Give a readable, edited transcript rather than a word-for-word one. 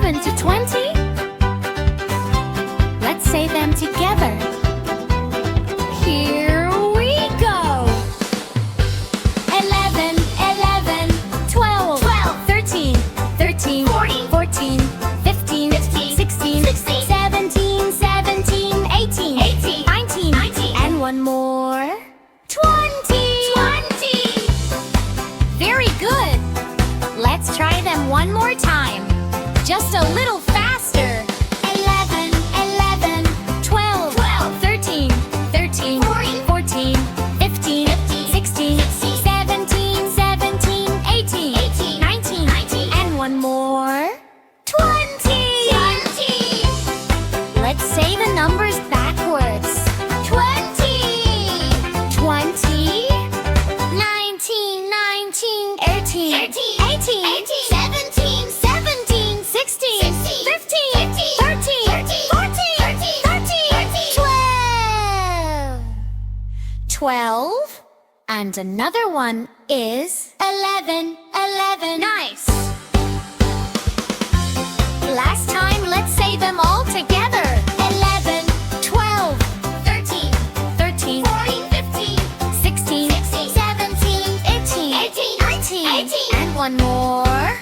11 to 20? Let's say them together. Here we go! 11, 11, 12, 13, 13, 14, 15, 16, 17, 18, 19, and one more. 20! Very good! Let's try them one more time. Just a little faster. 11, 11, 12, 13, 13, 14, 15, 16, 17, 18, 19, and one more. 20! Let's say the numbers backwards. 20, 19, 18, 17, 16, 15, 13, 14, 12. And another one is 11. Nice! Last time, let's say them all together. 11, 12, 13, 14, 15, 16, 17, 18, 19, and one more.